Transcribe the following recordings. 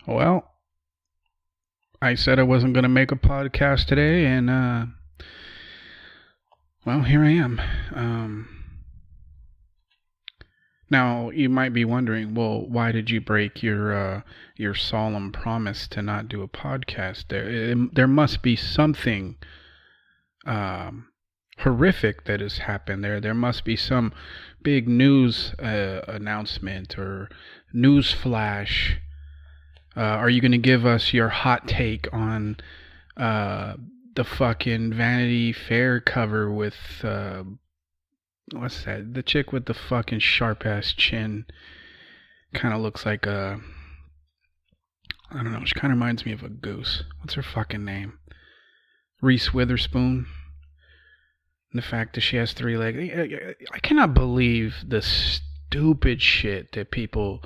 Well, I said I wasn't going to make a podcast today, and well, here I am. Now you might be wondering, well, why did you break your solemn promise to not do a podcast? There must be something um, horrific that has happened there. There must be some big news announcement or news flash. Are you going to give us your hot take on uh, the fucking Vanity Fair cover with what's that? The chick with the fucking sharp ass chin. Kind of looks like a, I don't know. She kind of reminds me of a goose. What's her fucking name? Reese Witherspoon. And the fact that she has three legs. I cannot believe the stupid shit that people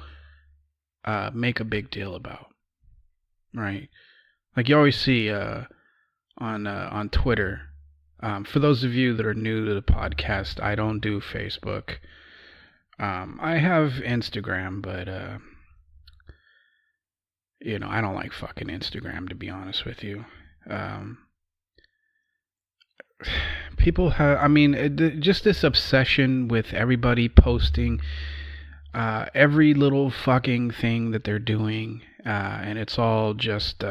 make a big deal about. Right? Like you always see on Twitter. For those of you that are new to the podcast, I don't do Facebook. I have Instagram, but I don't like fucking Instagram, to be honest with you. People have, I mean, just this obsession with everybody posting every little fucking thing that they're doing, and it's all just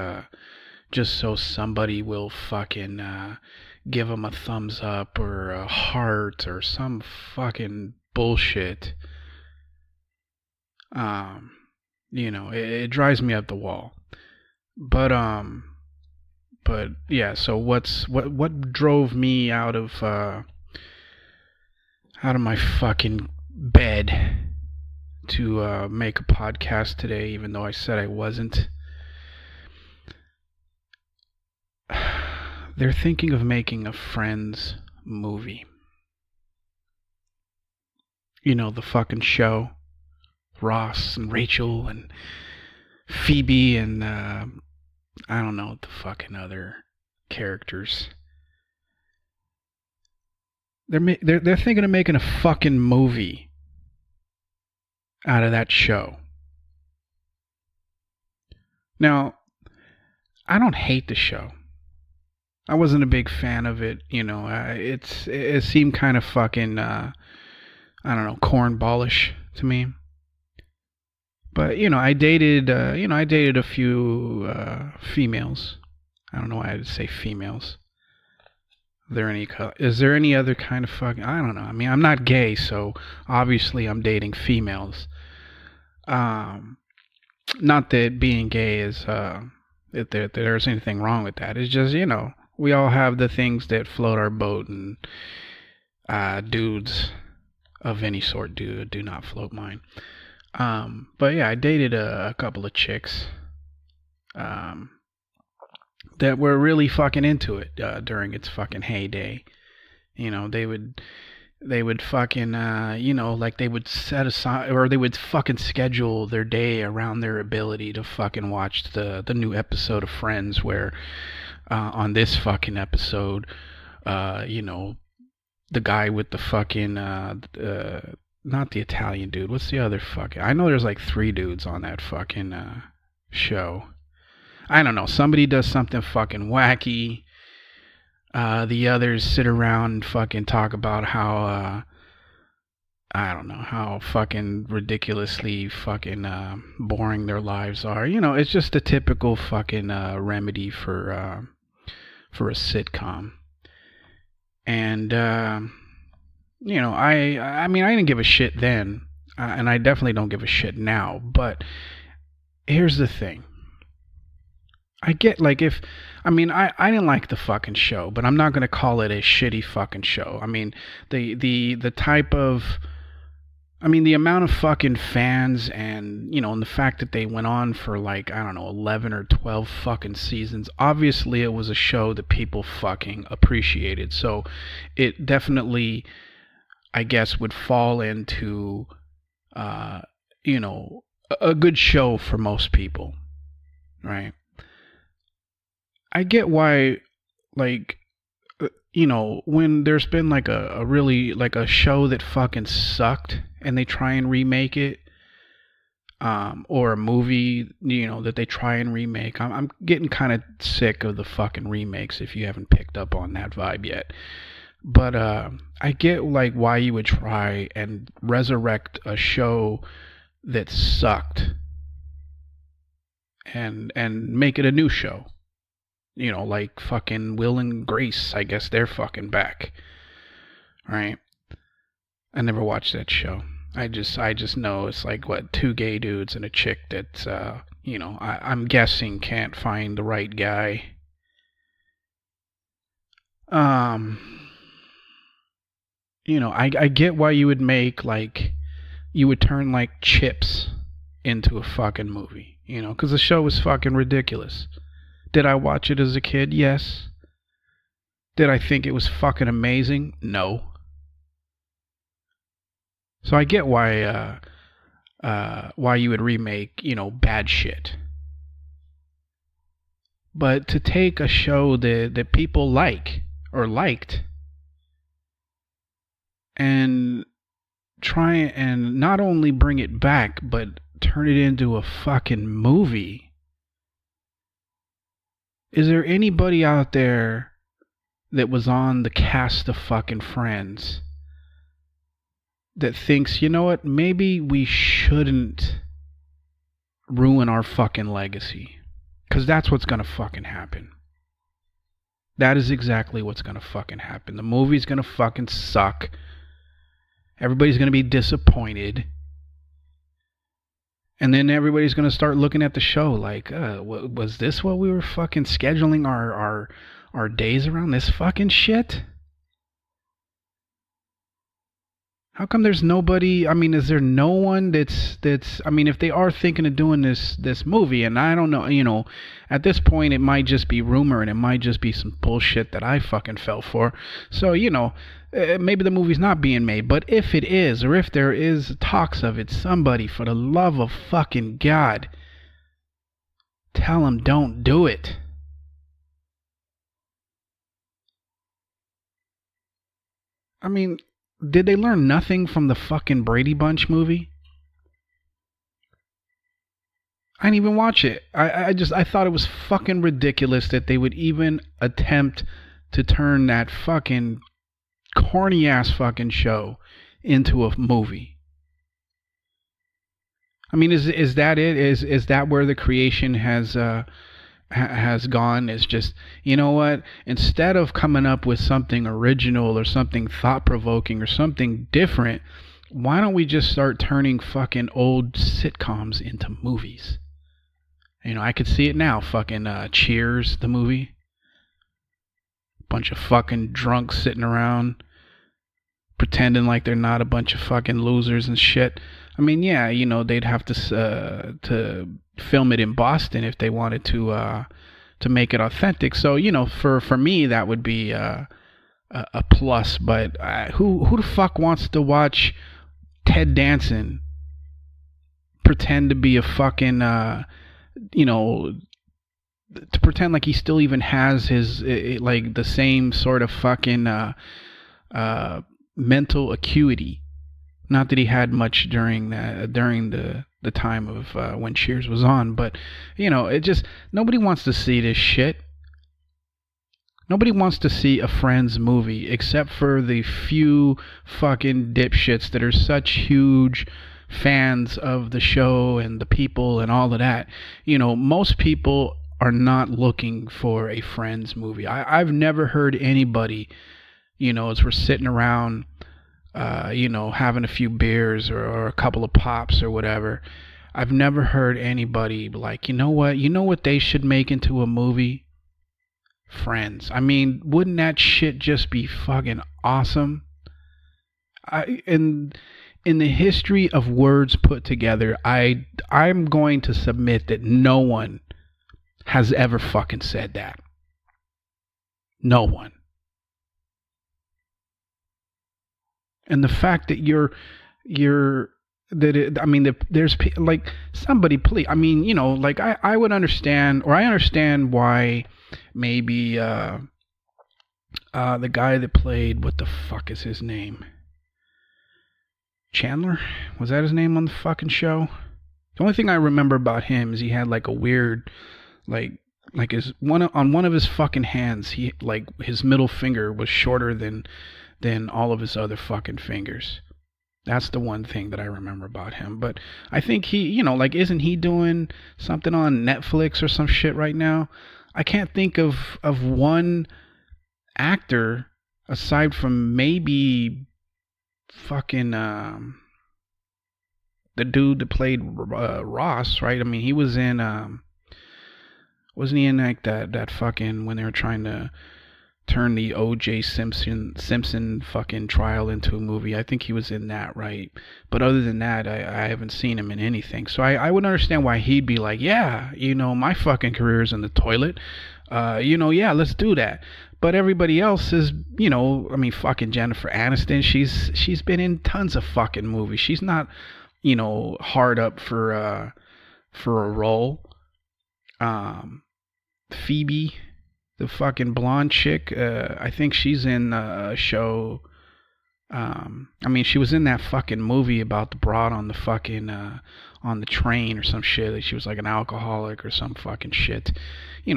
so somebody will fucking give them a thumbs up or a heart or some fucking bullshit. Um, it drives me up the wall. But but yeah. So what drove me out of my fucking bed to make a podcast today, even though I said I wasn't. They're thinking of making a Friends movie. You know, the fucking show. Ross and Rachel and Phoebe and I don't know the fucking other characters. They're thinking of making a fucking movie out of that show. Now, I don't hate the show. I wasn't a big fan of it. It seemed kind of fucking I don't know, cornballish to me. But I dated a few females. I don't know why I'd say females. Is there any other kind of fucking? I don't know. I mean, I'm not gay, so obviously I'm dating females. Um, Not that being gay is that there's anything wrong with that. It's just we all have the things that float our boat, and dudes of any sort do not float mine. But yeah, I dated a couple of chicks um, that were really fucking into it during its fucking heyday. They would fucking like they would set aside, or they would fucking schedule their day around their ability to fucking watch the new episode of Friends, where on this fucking episode, the guy with the fucking not the Italian dude. What's the other fucking? I know there's like three dudes on that fucking show. I don't know. Somebody does something fucking wacky. The others sit around and fucking talk about how I don't know how fucking ridiculously fucking boring their lives are. It's just a typical fucking remedy for a sitcom. And I mean, I didn't give a shit then, and I definitely don't give a shit now. But here's the thing. I get, like, if I didn't like the fucking show, but I'm not gonna call it a shitty fucking show. I mean, the type of, the amount of fucking fans, and the fact that they went on for, like, I don't know, 11 or 12 fucking seasons. Obviously, it was a show that people fucking appreciated. So it definitely, I guess, would fall into, uh, a good show for most people, right? I get why, like, when there's been like a really, like, a show that fucking sucked and they try and remake it, or a movie, that they try and remake. I'm getting kind of sick of the fucking remakes. If you haven't picked up on that vibe yet, but I get like why you would try and resurrect a show that sucked and make it a new show. Like fucking Will and Grace. I guess they're fucking back, right? I never watched that show. I just know it's like what, two gay dudes and a chick that I'm guessing can't find the right guy. Um, I get why you would make like you would turn like Chips into a fucking movie, because the show was fucking ridiculous. Did I watch it as a kid? Yes. Did I think it was fucking amazing? No. So I get why you would remake, bad shit. But to take a show that people like or liked and try and not only bring it back but turn it into a fucking movie. Is there anybody out there that was on the cast of fucking Friends that thinks, you know what, maybe we shouldn't ruin our fucking legacy? Because that's what's gonna fucking happen. That is exactly what's gonna fucking happen. The movie's gonna fucking suck. Everybody's gonna be disappointed. And then everybody's gonna start looking at the show like, was this what we were fucking scheduling our days around, this fucking shit? How come there's nobody? I mean, is there no one that's? I mean, if they are thinking of doing this movie, and I don't know, at this point it might just be rumor, and it might just be some bullshit that I fucking fell for. So maybe the movie's not being made. But if it is, or if there is talks of it, somebody, for the love of fucking God, tell them don't do it. I mean, did they learn nothing from the fucking Brady Bunch movie? I didn't even watch it. I thought it was fucking ridiculous that they would even attempt to turn that fucking corny ass fucking show into a movie. I mean, is that it? Is that where the creation has gone? Is just, you know what, instead of coming up with something original or something thought-provoking or something different, why don't we just start turning fucking old sitcoms into movies? I could see it now. Fucking Cheers, the movie. Bunch of fucking drunks sitting around pretending like they're not a bunch of fucking losers and shit. I mean, yeah, they'd have to film it in Boston if they wanted to make it authentic. So, for me that would be a plus. But who the fuck wants to watch Ted Danson pretend to be a fucking to pretend like he still even has his like the same sort of fucking mental acuity? Not that he had much during the time of when Cheers was on, but it just, nobody wants to see this shit. Nobody wants to see a Friends movie except for the few fucking dipshits that are such huge fans of the show and the people and all of that. Most people are not looking for a Friends movie. I've never heard anybody, as we're sitting around having a few beers or a couple of pops or whatever, I've never heard anybody like, you know what they should make into a movie? Friends. I mean, wouldn't that shit just be fucking awesome? In the history of words put together, I'm going to submit that no one has ever fucking said that. No one. And the fact that there's like, somebody please, I mean, like I would understand, or I understand why maybe the guy that played, what the fuck is his name? Chandler? Was that his name on the fucking show? The only thing I remember about him is he had like a weird, like his one of his fucking hands, he like his middle finger was shorter than all of his other fucking fingers. That's the one thing that I remember about him. But I think he, like, isn't he doing something on Netflix or some shit right now? I can't think of one actor aside from maybe fucking the dude that played Ross, right? I mean, he was in wasn't he in like that fucking when they were trying to turn the O.J. Simpson fucking trial into a movie? I think he was in that, right? But other than that, I haven't seen him in anything. So I would understand why he'd be like, yeah, my fucking career's in the toilet. Yeah, let's do that. But everybody else is, I mean, fucking Jennifer Aniston. She's been in tons of fucking movies. She's not, hard up for a role. Phoebe, the fucking blonde chick, I think she's in a show. I mean, she was in that fucking movie about the broad on the fucking on the train or some shit. She was like an alcoholic or some fucking shit.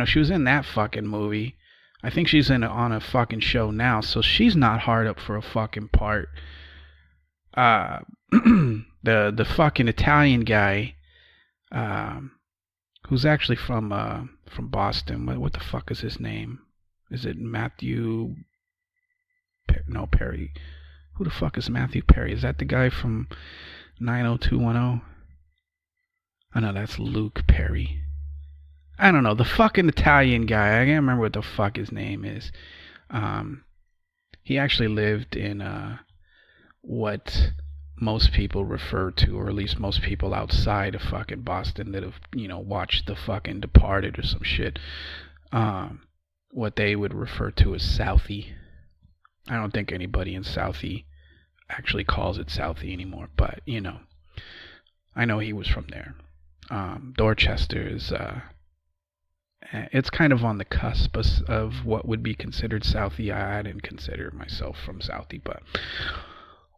She was in that fucking movie. I think she's on a fucking show now, so she's not hard up for a fucking part. The fucking Italian guy, who's actually from Boston. What the fuck is his name? Is it Matthew? No, Perry. Who the fuck is Matthew Perry? Is that the guy from 90210? Oh no, that's Luke Perry. I don't know, the fucking Italian guy. I can't remember what the fuck his name is. He actually lived in what most people refer to, or at least most people outside of fucking Boston that have, watched the fucking Departed or some shit, what they would refer to as Southie. I don't think anybody in Southie actually calls it Southie anymore, but, I know he was from there. Dorchester is, it's kind of on the cusp of what would be considered Southie. I didn't consider myself from Southie, but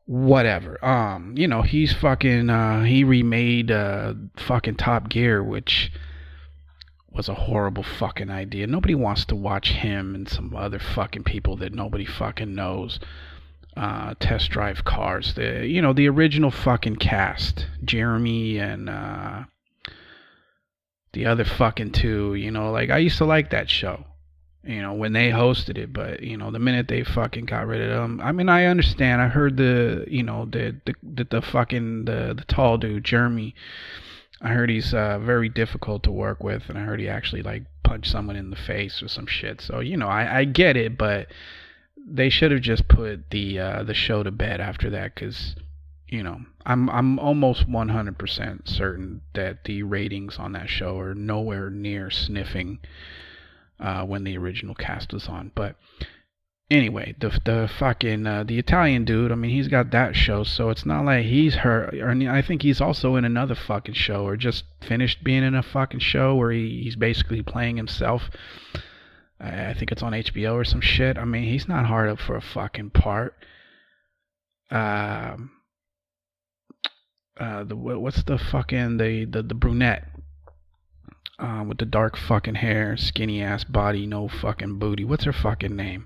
whatever. He's fucking, he remade fucking Top Gear, which was a horrible fucking idea. Nobody wants to watch him and some other fucking people that nobody fucking knows test drive cars. The original fucking cast, Jeremy and the other fucking two, like, I used to like that show, when they hosted it, but, the minute they fucking got rid of them, I mean, I understand. I heard the fucking, the tall dude, Jeremy, I heard he's very difficult to work with, and I heard he actually, like, punched someone in the face or some shit, so, I get it, but they should have just put the show to bed after that, because, I'm almost 100% certain that the ratings on that show are nowhere near sniffing when the original cast was on. But anyway, the fucking the Italian dude, I mean, he's got that show, so it's not like he's hurt. Or I think he's also in another fucking show, or just finished being in a fucking show where he's basically playing himself. I think it's on HBO or some shit. I mean, he's not hard up for a fucking part. What's the fucking the brunette with the dark fucking hair, skinny ass body, no fucking booty? What's her fucking name?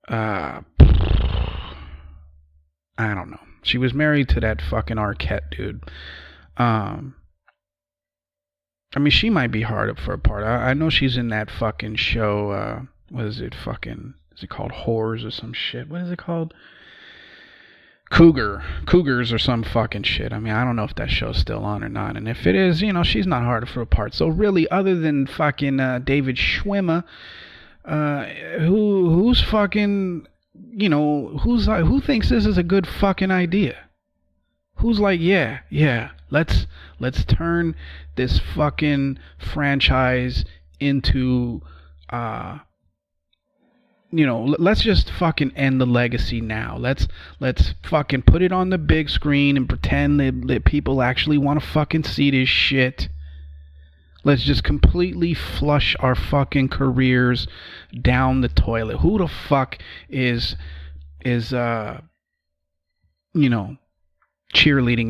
I don't know. She was married to that fucking Arquette dude. I mean, she might be hard up for a part. I know she's in that fucking show. What is it? Fucking, is it called Whores or some shit? What is it called? Cougars or some fucking shit. I mean, I don't know if that show's still on or not, and if it is, she's not hard for a part. So really, other than fucking David Schwimmer, who's fucking, who thinks this is a good fucking idea? Who's like, yeah, let's turn this fucking franchise into let's just fucking end the legacy now. Let's fucking put it on the big screen and pretend that people actually want to fucking see this shit. Let's just completely flush our fucking careers down the toilet. Who the fuck is cheerleading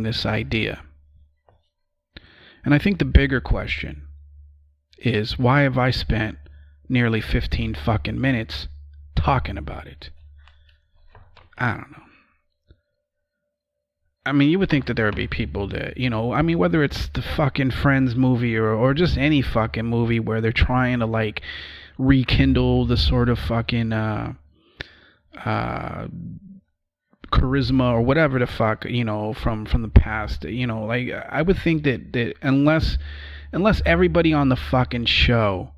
this idea? And I think the bigger question is, why have I spent nearly 15 fucking minutes talking about it? I don't know. I mean, you would think that there would be people that, I mean, whether it's the fucking Friends movie or just any fucking movie where they're trying to, like, rekindle the sort of fucking charisma or whatever the fuck, from the past, like, I would think that unless everybody on the fucking show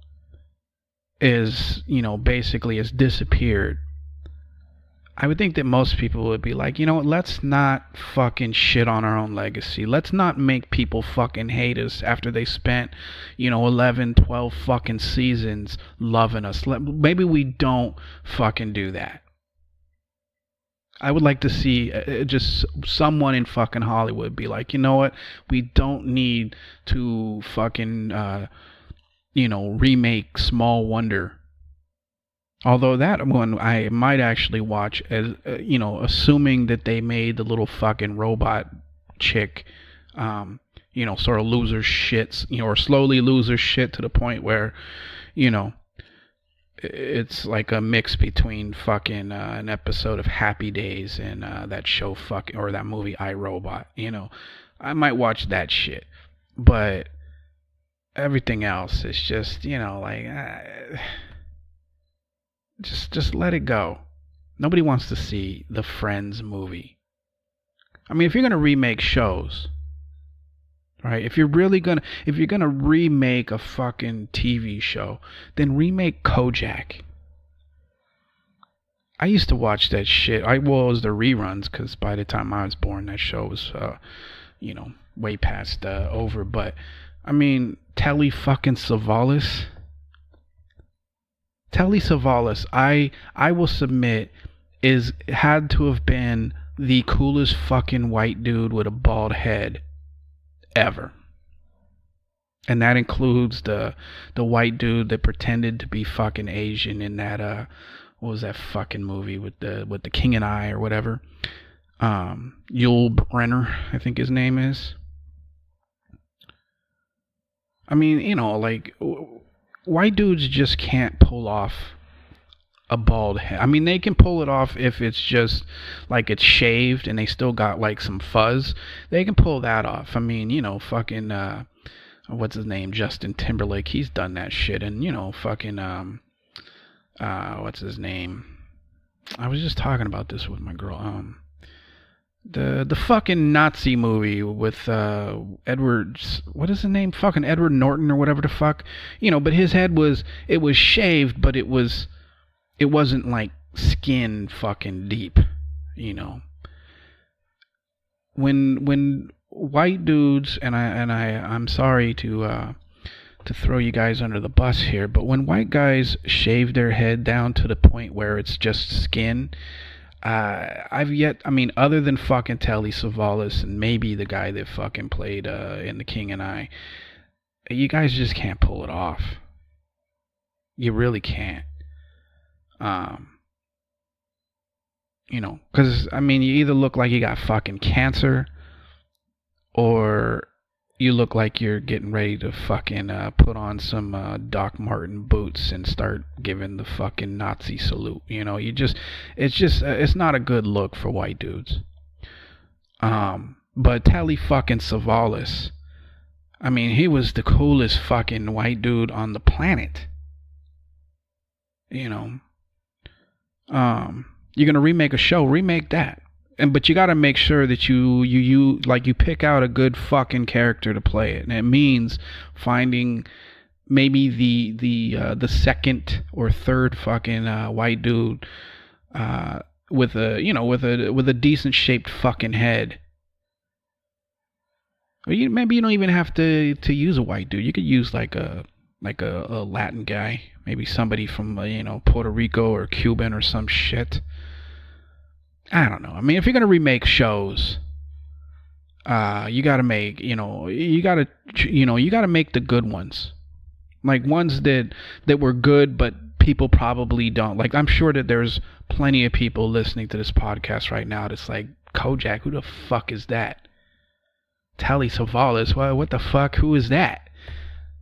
is, basically has disappeared, I would think that most people would be like, let's not fucking shit on our own legacy. Let's not make people fucking hate us after they spent, 11, 12 fucking seasons loving us. Maybe we don't fucking do that. I would like to see just someone in fucking Hollywood be like, you know what? We don't need to fucking, remake Small Wonder. Although that one I might actually watch, as assuming that they made the little fucking robot chick, sort of lose her shits, or slowly lose her shit to the point where, it's like a mix between fucking an episode of Happy Days and that show or that movie iRobot. I might watch that shit, but everything else is just just let it go. Nobody wants to see the Friends movie. I mean, if you're gonna remake shows, right? If you're gonna remake a fucking TV show, then remake Kojak. I used to watch that shit. It was the reruns, because by the time I was born, that show was, way past over. But I mean, Telly fucking Savalas. Telly Savalas, I will submit, had to have been the coolest fucking white dude with a bald head ever. And that includes the white dude that pretended to be fucking Asian in that what was that fucking movie with the King and I or whatever? Yul Brynner, I think his name is. I mean, like, white dudes just can't pull off a bald head. I mean, they can pull it off if it's just like it's shaved and they still got like some fuzz. They can pull that off. I mean, fucking what's his name? Justin Timberlake. He's done that shit. And fucking what's his name? I was just talking about this with my girl. The fucking Nazi movie with Edward, what is his name? Fucking Edward Norton or whatever the fuck. But his head was shaved, but it wasn't like skin fucking deep, When white dudes, and I'm sorry to throw you guys under the bus here, but when white guys shave their head down to the point where it's just skin, other than fucking Telly Savalas and maybe the guy that fucking played in The King and I, you guys just can't pull it off. You really can't. Because, I mean, you either look like you got fucking cancer, or you look like you're getting ready to fucking put on some Doc Marten boots and start giving the fucking Nazi salute. It's not a good look for white dudes. But Telly fucking Savalas, I mean, he was the coolest fucking white dude on the planet. You're gonna remake a show, remake that. But you got to make sure that you pick out a good fucking character to play it, and it means finding maybe the second or third fucking white dude with a decent shaped fucking head. Or maybe you don't even have to use a white dude. You could use like a Latin guy, maybe somebody from Puerto Rico or Cuban or some shit. I don't know. I mean, if you're gonna remake shows, you gotta make you gotta make the good ones, like ones that were good, but people probably don't like. I'm sure that there's plenty of people listening to this podcast right now that's like, Kojak, who the fuck is that? Telly Savalas. What the fuck? Who is that?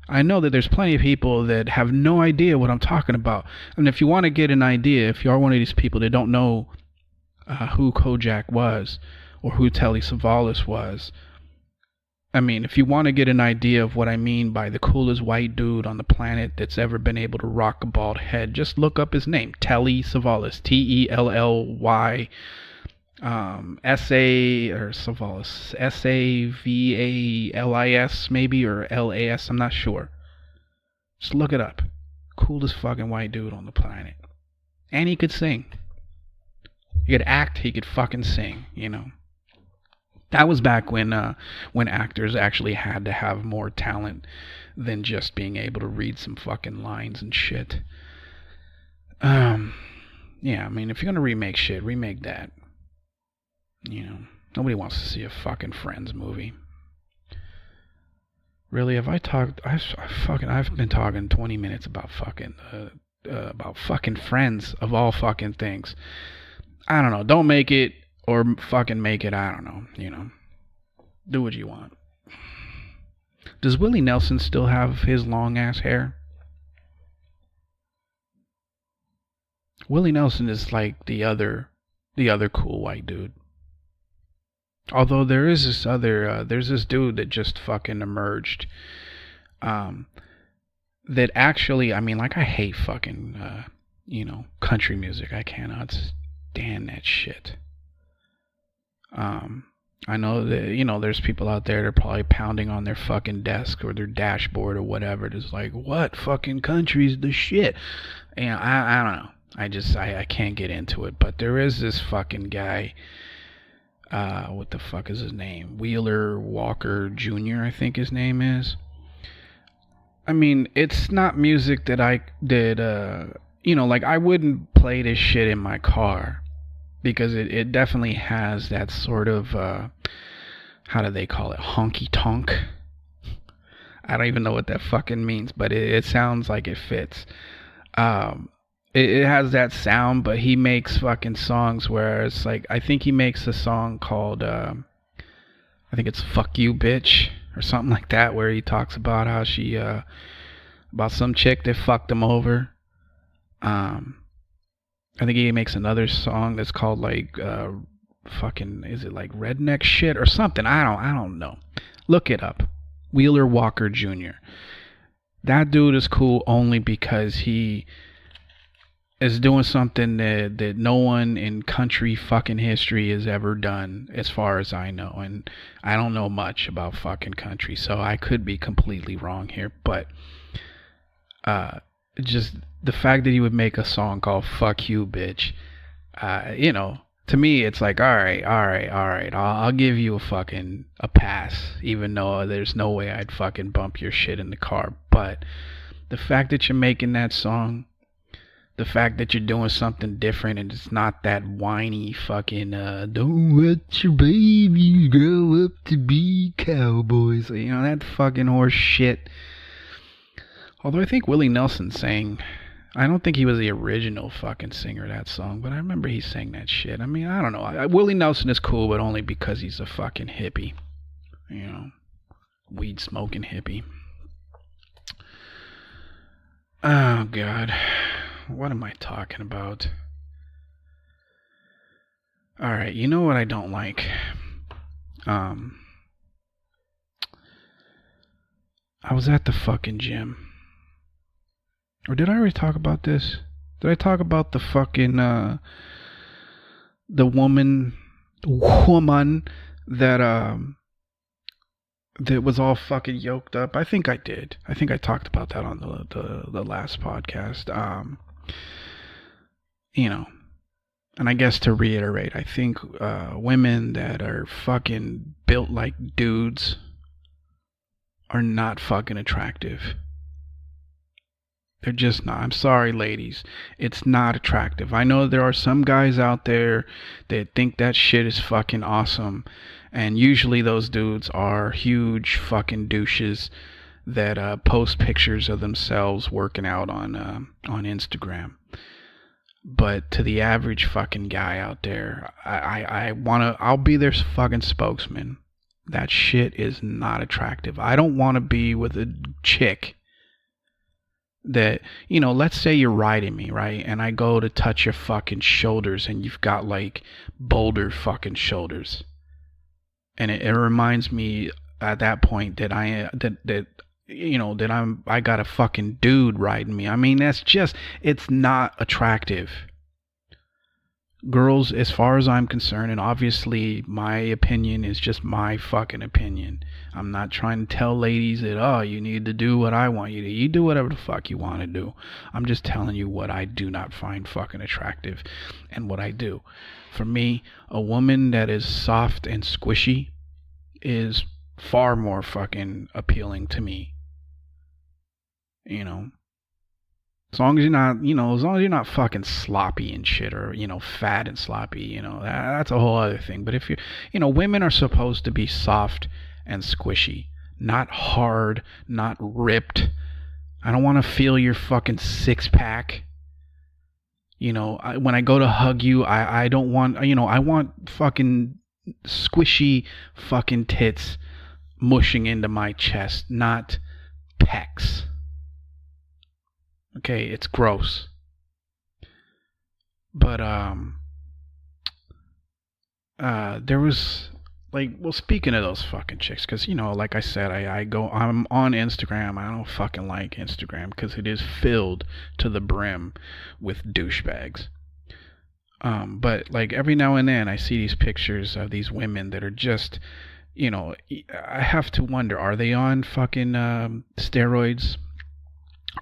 I know that there's plenty of people that have no idea what I'm talking about. And if you want to get an idea, if you are one of these people that don't know who Kojak was or who Telly Savalas was, I mean, if you want to get an idea of what I mean by the coolest white dude on the planet that's ever been able to rock a bald head, just look up his name, Telly Savalas, Telly S-A or Savalas, Savalis maybe, or LAS, I'm not sure. Just look it up. Coolest fucking white dude on the planet. And he could sing. He could act, he could fucking sing, you know. That was back when actors actually had to have more talent than just being able to read some fucking lines and shit. Yeah, I mean, if you're gonna remake shit, remake that. You know, nobody wants to see a fucking Friends movie. Really, have I talked? I've been talking 20 minutes about fucking Friends of all fucking things. I don't know. Don't make it or fucking make it. I don't know. You know, do what you want. Does Willie Nelson still have his long ass hair? Willie Nelson is like the other cool white dude. Although there is this other, there's this dude that just fucking emerged. That actually, I mean, like, I hate fucking, country music. I cannot stand that shit. I know that, there's people out there that are probably pounding on their fucking desk or their dashboard or whatever. It's like, what fucking country's the shit? And I don't know. I can't get into it. But there is this fucking guy. What the fuck is his name? Wheeler Walker Jr., I think his name is. I mean, it's not music that I wouldn't play this shit in my car. Because it definitely has that sort of, how do they call it? Honky tonk. I don't even know what that fucking means, but it sounds like it fits. It has that sound, but he makes fucking songs where it's like, I think he makes a song called, I think it's Fuck You Bitch or something like that, where he talks about how she, about some chick that fucked him over. I think he makes another song that's called like, is it like Redneck Shit or something? I don't know. Look it up. Wheeler Walker Jr. That dude is cool only because he is doing something that no one in country fucking history has ever done, as far as I know. And I don't know much about fucking country, so I could be completely wrong here. But just the fact that he would make a song called Fuck You Bitch, to me it's like, all right, I'll give you a pass, even though there's no way I'd fucking bump your shit in the car. But the fact that you're making that song, the fact that you're doing something different and it's not that whiny fucking don't let your babies grow up to be cowboys, that fucking horse shit. Although I think Willie Nelson sang, I don't think he was the original fucking singer of that song, but I remember he sang that shit. I mean, I don't know. Willie Nelson is cool, but only because he's a fucking hippie. Weed smoking hippie. Oh, God. What am I talking about? Alright, you know what I don't like? I was at the fucking gym. Or did I already talk about this? Did I talk about the fucking, the woman that was all fucking yoked up? I think I did. I think I talked about that on the last podcast. And I guess to reiterate, I think women that are fucking built like dudes are not fucking attractive. They're just not. I'm sorry, ladies. It's not attractive. I know there are some guys out there that think that shit is fucking awesome. And usually those dudes are huge fucking douches that post pictures of themselves working out on Instagram. But to the average fucking guy out there, I'll be their fucking spokesman. That shit is not attractive. I don't want to be with a chick that, let's say you're riding me, right? And I go to touch your fucking shoulders and you've got like boulder fucking shoulders. And it reminds me at that point that I got a fucking dude riding me. I mean, it's not attractive. Girls, as far as I'm concerned, and obviously my opinion is just my fucking opinion. I'm not trying to tell ladies that, you need to do what I want you to. You do whatever the fuck you want to do. I'm just telling you what I do not find fucking attractive and what I do. For me, a woman that is soft and squishy is far more fucking appealing to me. As long as you're not fucking sloppy and shit, or, fat and sloppy, that's a whole other thing. But if women are supposed to be soft and squishy, not hard, not ripped. I don't want to feel your fucking six pack. When I go to hug you, I don't want, I want fucking squishy fucking tits mushing into my chest, not pecs. Okay, it's gross. But there was speaking of those fucking chicks, because like I said, I'm on Instagram. I don't fucking like Instagram because it is filled to the brim with douchebags. But like every now and then I see these pictures of these women that are just, I have to wonder, are they on fucking steroids?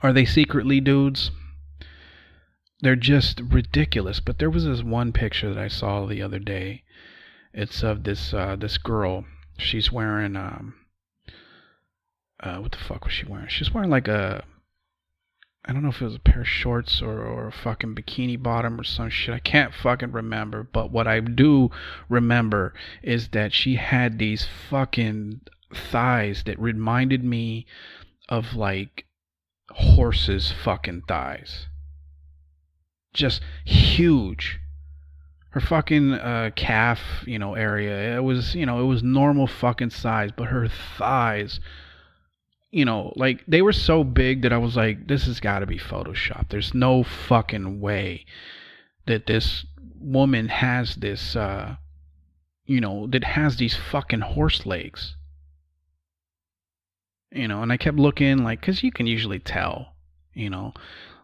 Are they secretly dudes? They're just ridiculous. But there was this one picture that I saw the other day. It's of this girl. She's wearing what the fuck was she wearing? She's wearing like I don't know if it was a pair of shorts or a fucking bikini bottom or some shit. I can't fucking remember. But what I do remember is that she had these fucking thighs that reminded me of like horses' fucking thighs. Just huge. Her fucking calf, area, it was normal fucking size, but her thighs, like they were so big that I was like, this has got to be Photoshopped. There's no fucking way that this woman has this, that has these fucking horse legs. And I kept looking, like, because you can usually tell,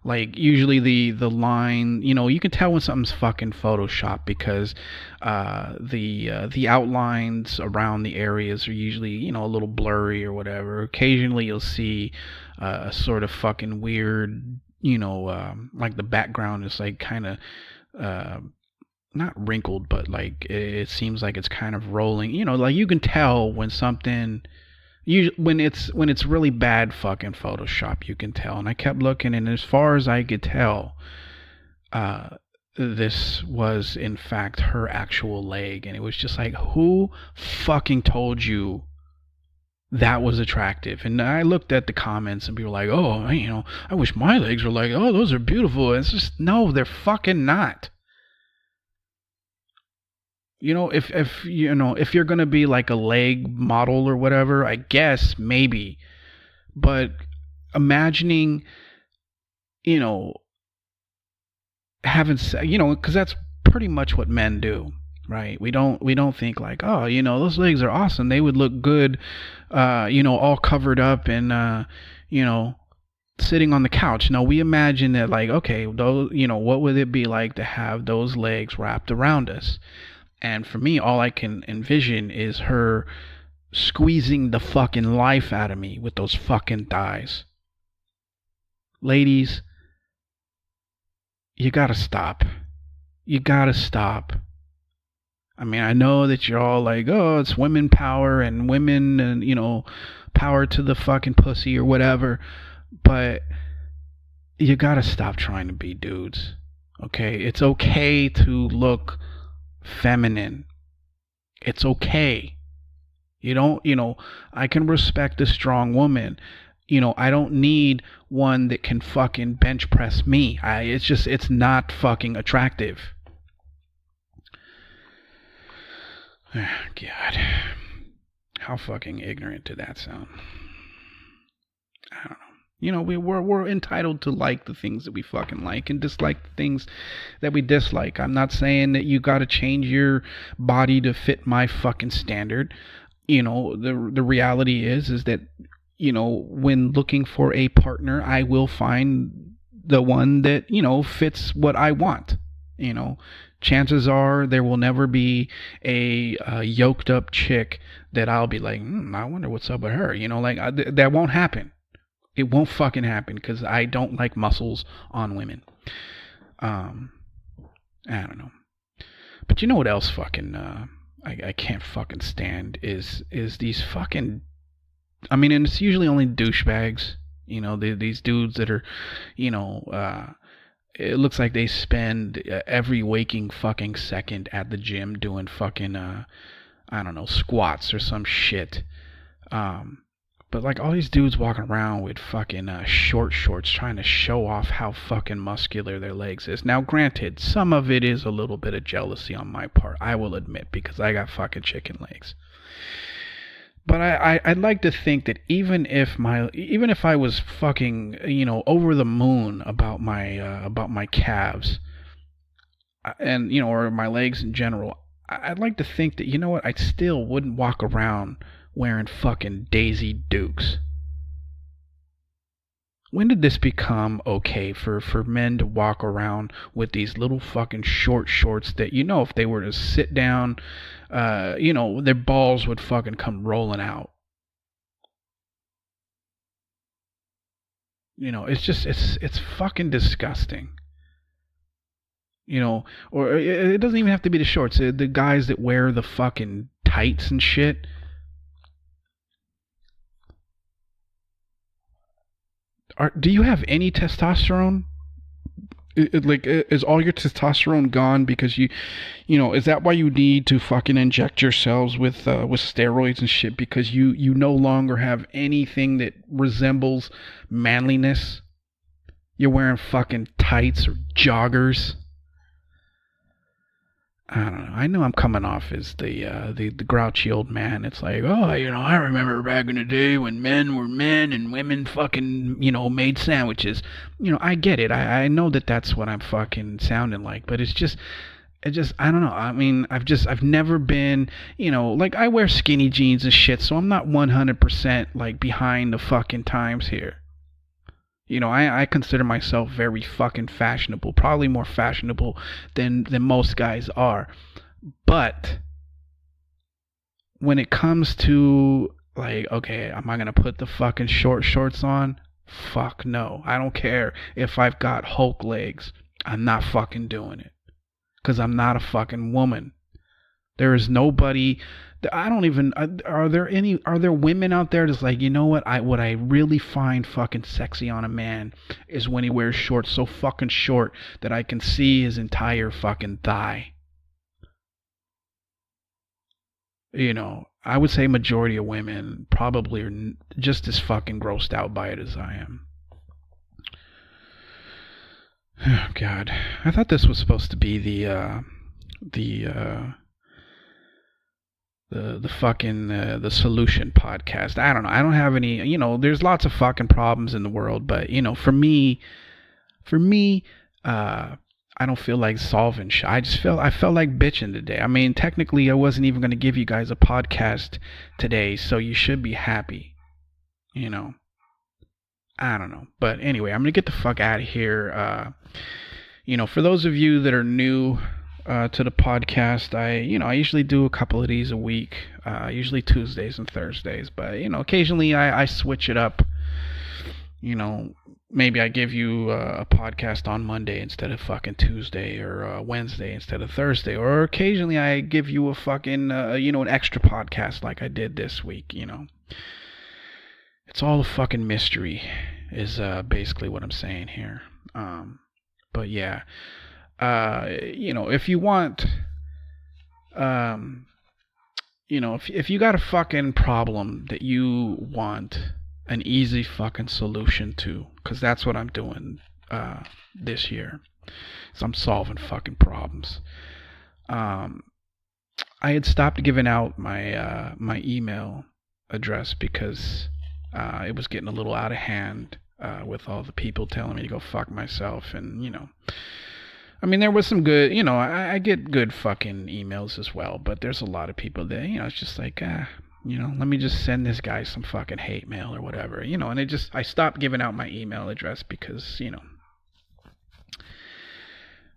like usually the line, you can tell when something's fucking Photoshopped because the outlines around the areas are usually, a little blurry or whatever. Occasionally you'll see a sort of fucking weird, like the background is like kind of not wrinkled, but like it seems like it's kind of rolling. Like you can tell when something. When it's really bad fucking Photoshop, you can tell. And I kept looking, and as far as I could tell, this was in fact her actual leg. And it was just like, who fucking told you that was attractive? And I looked at the comments, and people were like, oh, I wish my legs were like, oh, those are beautiful. And it's just, no, they're fucking not. If you're gonna be like a leg model or whatever, I guess maybe. But imagining, having, because that's pretty much what men do, right? We don't think like, oh, those legs are awesome. They would look good, all covered up and, sitting on the couch. No, we imagine that like, okay, those, what would it be like to have those legs wrapped around us? And for me, all I can envision is her squeezing the fucking life out of me with those fucking thighs. Ladies, you gotta stop. You gotta stop. I mean, I know that you're all like, oh, it's women power and women and, power to the fucking pussy or whatever. But you gotta stop trying to be dudes. Okay? It's okay to look feminine. It's okay. I can respect a strong woman. I don't need one that can fucking bench press me. It's not fucking attractive. God. How fucking ignorant did that sound? I don't know. You know, we're entitled to like the things that we fucking like and dislike the things that we dislike. I'm not saying that you got to change your body to fit my fucking standard. You know, the reality is that, you know, when looking for a partner, I will find the one that, you know, fits what I want. You know, chances are there will never be a yoked up chick that I'll be like, I wonder what's up with her. You know, like that won't happen. It won't fucking happen because I don't like muscles on women. I don't know. But you know what else fucking I can't fucking stand is these fucking, I mean, and it's usually only douchebags. You know, these dudes that are, you know, it looks like they spend every waking fucking second at the gym doing fucking I don't know, squats or some shit. But like all these dudes walking around with fucking short shorts trying to show off how fucking muscular their legs is. Now, granted, some of it is a little bit of jealousy on my part, I will admit, because I got fucking chicken legs. But I'd like to think that even if I was fucking, you know, over the moon about my calves, and, you know, or my legs in general, I'd like to think that, you know what, I still wouldn't walk around wearing fucking Daisy Dukes. When did this become okay for men to walk around with these little fucking short shorts that, you know, if they were to sit down, you know, their balls would fucking come rolling out? You know, it's just, it's fucking disgusting. You know, or it doesn't even have to be the shorts. The guys that wear the fucking tights and shit. Do you have any testosterone? Is all your testosterone gone because you know, is that why you need to fucking inject yourselves with steroids and shit, because you no longer have anything that resembles manliness? You're wearing fucking tights or joggers. I don't know. I know I'm coming off as the grouchy old man. It's like, oh, you know, I remember back in the day when men were men and women fucking, you know, made sandwiches. You know, I get it. I know that that's what I'm fucking sounding like, but it just, I don't know. I mean, I've never been, you know, like I wear skinny jeans and shit, so I'm not 100% like behind the fucking times here. You know, I consider myself very fucking fashionable, probably more fashionable than most guys are. But when it comes to like, okay, am I gonna put the fucking short shorts on? Fuck no. I don't care if I've got Hulk legs. I'm not fucking doing it. 'Cause I'm not a fucking woman. There is nobody. I don't even. Are there women out there that's like, you know what? What I really find fucking sexy on a man is when he wears shorts so fucking short that I can see his entire fucking thigh. You know, I would say majority of women probably are just as fucking grossed out by it as I am. Oh God, I thought this was supposed to be the the fucking the solution podcast. I don't know. I don't have any. You know, there's lots of fucking problems in the world, but you know, for me, I don't feel like solving shit. I felt like bitching today. I mean, technically, I wasn't even going to give you guys a podcast today, so you should be happy. You know, I don't know, but anyway, I'm gonna get the fuck out of here. You know, for those of you that are new to the podcast, I usually do a couple of these a week, usually Tuesdays and Thursdays, but you know, occasionally I switch it up. You know, maybe I give you a podcast on Monday instead of fucking Tuesday, or Wednesday instead of Thursday, or occasionally I give you a fucking an extra podcast like I did this week. You know, it's all a fucking mystery, is basically what I'm saying here. But yeah. You know, if you want, you know, if you got a fucking problem that you want an easy fucking solution to, because that's what I'm doing this year, is I'm solving fucking problems. I had stopped giving out my my email address because it was getting a little out of hand with all the people telling me to go fuck myself. And, I mean, there was some good, I get good fucking emails as well, but there's a lot of people that, it's just like, let me just send this guy some fucking hate mail or whatever, and I stopped giving out my email address because,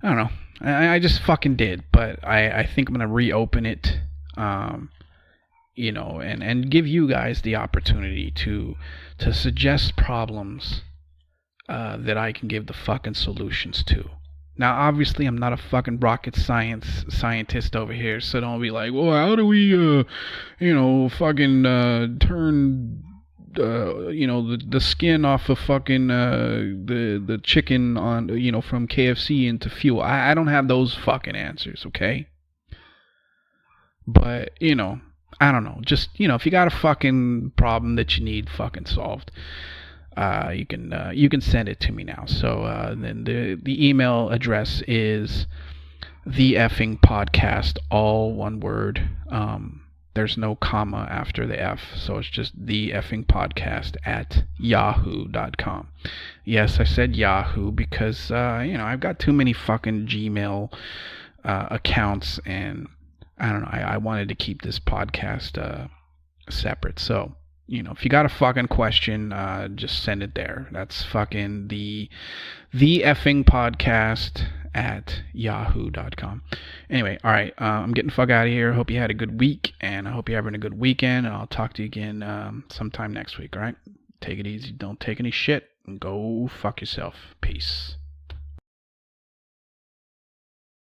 I don't know. I just fucking did, but I think I'm going to reopen it, and give you guys the opportunity to suggest problems that I can give the fucking solutions to. Now, obviously, I'm not a fucking rocket scientist over here, so don't be like, well, how do we, fucking turn, the skin off of fucking the chicken on, from KFC into fuel. I don't have those fucking answers, okay? But, I don't know. Just, if you got a fucking problem that you need fucking solved, you can send it to me now. So then the email address is the effing podcast, all one word. There's no comma after the F, so it's just the effing podcast at yahoo.com. Yes, I said Yahoo because I've got too many fucking Gmail accounts, and I don't know. I wanted to keep this podcast separate, so. If you got a fucking question, just send it there. That's fucking the effing podcast at yahoo.com. Anyway, all right. I'm getting the fuck out of here. Hope you had a good week, and I hope you're having a good weekend. And I'll talk to you again sometime next week. All right. Take it easy. Don't take any shit, and go fuck yourself. Peace.